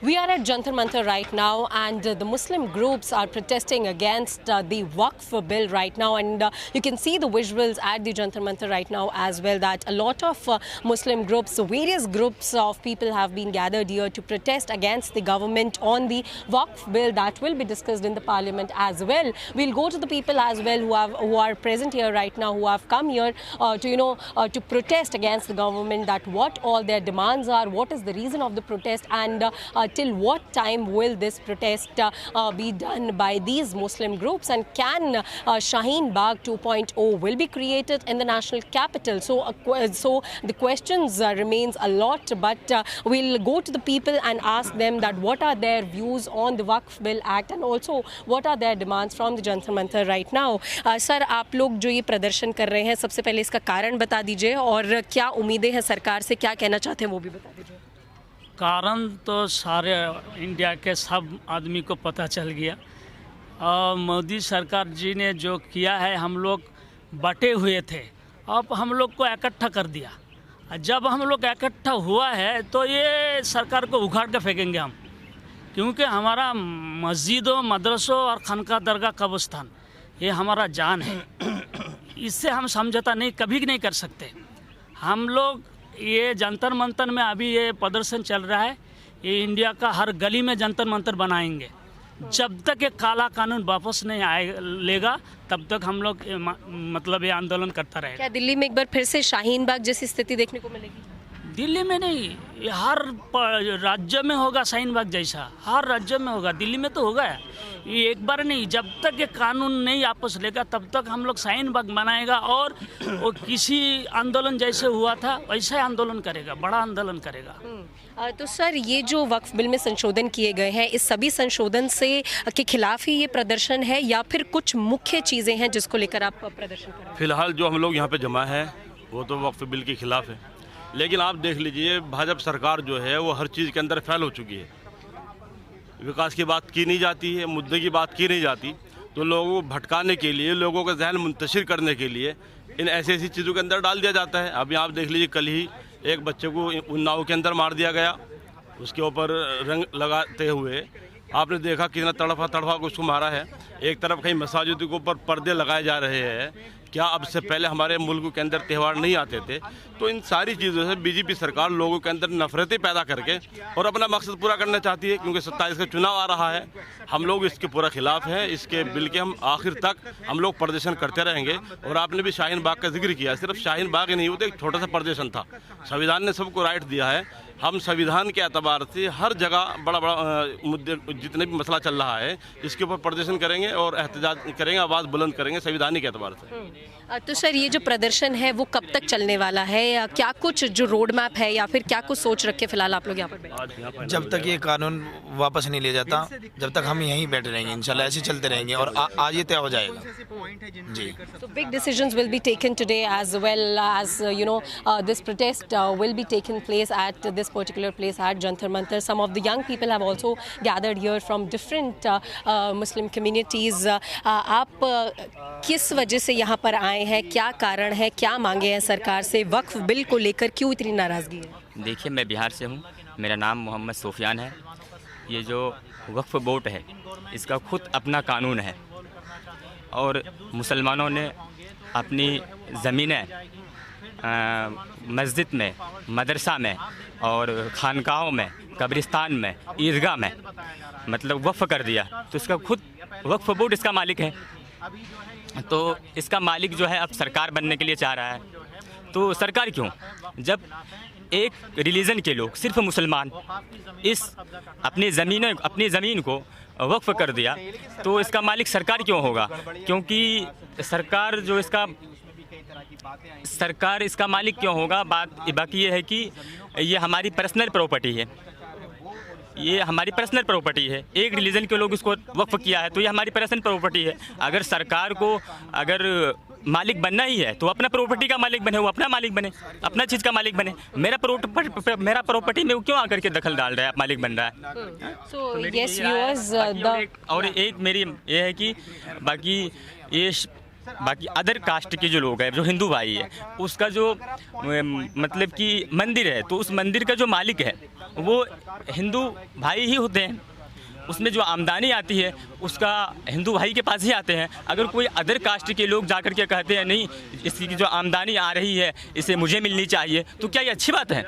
We are at Jantar Mantar right now, and the Muslim groups are protesting against the Waqf bill right now. And you can see the visuals at the Jantar Mantar right now as well, that a lot of Muslim groups, various groups of people have been gathered here to protest against the government on the Waqf bill that will be discussed in the parliament as well. We'll go to the people as well who are present here right now, who have come here to protest against the government, that what all their demands are, what is the reason of the protest, and till what time will this protest be done by these Muslim groups, and can Shaheen Bagh 2.0 will be created in the national capital? So the questions remains a lot, but we'll go to the people and ask them that what are their views on the Waqf Bill Act, and also what are their demands from the Jantar Mantar right now. Sir, आप लोग जो ये प्रदर्शन कर रहे हैं, सबसे पहले इसका कारण बता दीजिए और क्या उम्मीदें हैं सरकार से, क्या कहना चाहते हैं वो भी बता दीजिए। कारण तो सारे इंडिया के सब आदमी को पता चल गया, और मोदी सरकार जी ने जो किया है, हम लोग बटे हुए थे, अब हम लोग को इकट्ठा कर दिया। जब हम लोग इकट्ठा हुआ है तो ये सरकार को उखाड़ के फेंकेंगे हम, क्योंकि हमारा मस्जिदों, मदरसों और खानका दरगाह कब्रिस्तान ये हमारा जान है। इससे हम समझौता कभी नहीं कर सकते। हम लोग ये जंतर मंतर में अभी ये प्रदर्शन चल रहा है, ये इंडिया का हर गली में जंतर मंतर बनाएंगे। जब तक ये काला कानून वापस नहीं लेगा तब तक हम लोग मतलब ये आंदोलन करता रहेगा। क्या दिल्ली में एक बार फिर से शाहीन बाग जैसी स्थिति देखने को मिलेगी? दिल्ली में नहीं, ये हर राज्य में होगा शाहीन बाग जैसा, हर राज्य में होगा। दिल्ली में तो होगा, ये एक बार नहीं। जब तक ये कानून नहीं वापस लेगा तब तक हम लोग शाहीन बाग बनाएगा, और वो किसी आंदोलन जैसे हुआ था वैसा आंदोलन करेगा, बड़ा आंदोलन करेगा। तो सर, ये जो वक्फ बिल में संशोधन किए गए हैं, इस सभी संशोधन से के खिलाफ ही ये प्रदर्शन है, या फिर कुछ मुख्य चीज़ें हैं जिसको लेकर आप प्रदर्शन कर रहे हैं? फिलहाल जो हम लोग यहाँ पे जमा है वो तो वक्फ बिल के खिलाफ है, लेकिन आप देख लीजिए भाजपा सरकार जो है वो हर चीज़ के अंदर फैल हो चुकी है। विकास की बात की नहीं जाती है, मुद्दे की बात की नहीं जाती, तो लोगों को भटकाने के लिए, लोगों का जहन मुंतशिर करने के लिए इन ऐसी चीज़ों के अंदर डाल दिया जाता है। अभी आप देख लीजिए, कल ही एक बच्चे को उन्नाव के अंदर मार दिया गया, उसके ऊपर रंग लगाते हुए आपने देखा कितना तड़फा को उसको मारा है। एक तरफ कहीं मसाजिद के ऊपर पर्दे लगाए जा रहे हैं। क्या अब से पहले हमारे मुल्क के अंदर त्यौहार नहीं आते थे? तो इन सारी चीज़ों से बीजेपी सरकार लोगों के अंदर नफरतें पैदा करके और अपना मकसद पूरा करना चाहती है, क्योंकि 27 का चुनाव आ रहा है। हम लोग इसके पूरा खिलाफ हैं, इसके बिल के हम आखिर तक हम लोग प्रदर्शन करते रहेंगे। और आपने भी शाहीन बाग का जिक्र किया, सिर्फ शाहीन बाग ही नहीं होते, एक छोटा सा प्रदर्शन था। संविधान ने सबको राइट दिया है, हम संविधान के एतबार से हर जगह बड़ा मुद्दे, जितने भी मसला चल रहा है, इसके ऊपर प्रदर्शन करेंगे और एहतजाज करेंगे, आवाज़ बुलंद करेंगे संविधानिक एतबार से। तो सर, ये जो प्रदर्शन है वो कब तक चलने वाला है, या क्या कुछ जो रोड मैप है, या फिर क्या कुछ सोच रखे फिलहाल आप लोग यहाँ पर बैठे? जब तक ये कानून वापस नहीं लिया जाता, जब तक हम यहीं बैठे रहेंगे, इंशाल्लाह ऐसे चलते रहेंगे, और आज ये तय हो जाएगा जी। So big decisions will be taken today, as well as this protest will be taken place at this particular place at Jantar Mantar. Some of the young people have also gathered here from different Muslim communities. आप किस वजह से यहाँ पर आए हैं, क्या कारण है, क्या मांगे हैं सरकार से, वक्फ बिल को लेकर क्यों इतनी नाराज़गी है? देखिए, मैं बिहार से हूँ, मेरा नाम मोहम्मद सोफियान है। ये जो वक्फ बोर्ड है इसका खुद अपना कानून है, और मुसलमानों ने अपनी ज़मीनें मस्जिद में, मदरसा में और खानकाहों में, कब्रिस्तान में, ईदगाह में मतलब वक्फ कर दिया। तो इसका खुद वक्फ बोर्ड इसका मालिक है, तो इसका मालिक जो है अब सरकार बनने के लिए चाह रहा है। तो सरकार क्यों, जब एक रिलीजन के लोग, सिर्फ मुसलमान, इस अपनी ज़मीन को वक्फ कर दिया, तो इसका मालिक सरकार क्यों होगा? क्योंकि सरकार इसका मालिक क्यों होगा? बाकी ये है कि ये हमारी पर्सनल प्रॉपर्टी है, ये हमारी पर्सनल प्रॉपर्टी है। एक रिलीजन के लोग इसको वक्फ किया है, तो ये हमारी पर्सनल प्रॉपर्टी है। अगर सरकार को अगर मालिक बनना ही है तो अपना प्रॉपर्टी का मालिक बने, वो अपना मालिक बने, अपना चीज़ का मालिक बने। मेरा प्रॉपर्टी में वो क्यों आकर के दखल डाल रहा है, मालिक बन रहा है? So yes, viewers, और एक मेरी ये है कि बाकी ये बाकी अदर कास्ट के जो लोग हैं, जो हिंदू भाई है, उसका जो मतलब कि मंदिर है, तो उस मंदिर का जो मालिक है वो हिंदू भाई ही होते हैं। उसमें जो आमदनी आती है उसका हिंदू भाई के पास ही आते हैं। अगर कोई अदर कास्ट के लोग जाकर के कहते हैं नहीं इसकी जो आमदनी आ रही है इसे मुझे मिलनी चाहिए, तो क्या ये अच्छी बात है?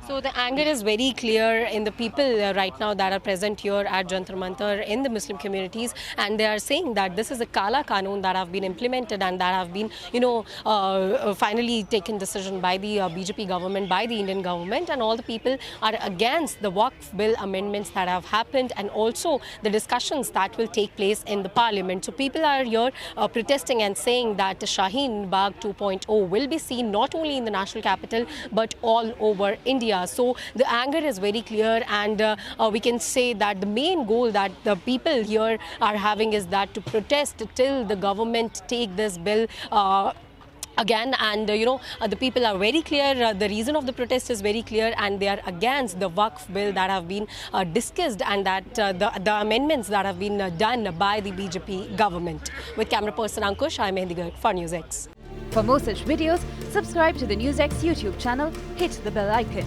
So the anger is very clear in the people right now that are present here at Jantar Mantar in the Muslim communities, and they are saying that this is a Kala Kanun that have been implemented and that have been, finally taken decision by the BJP government, by the Indian government, and all the people are against the Waqf bill amendments that have happened and also the discussions that will take place in the parliament. So people are here protesting and saying that the Shaheen Bagh 2.0 will be seen not only in the national capital but all over India. So the anger is very clear, and we can say that the main goal that the people here are having is that to protest till the government take this bill again. And the people are very clear, the reason of the protest is very clear, and they are against the Waqf bill that have been discussed and that the amendments that have been done by the BJP government. With camera person Ankush, I'm Mehendi Garg for News X. For more such videos, subscribe to the News X YouTube channel, hit the bell icon.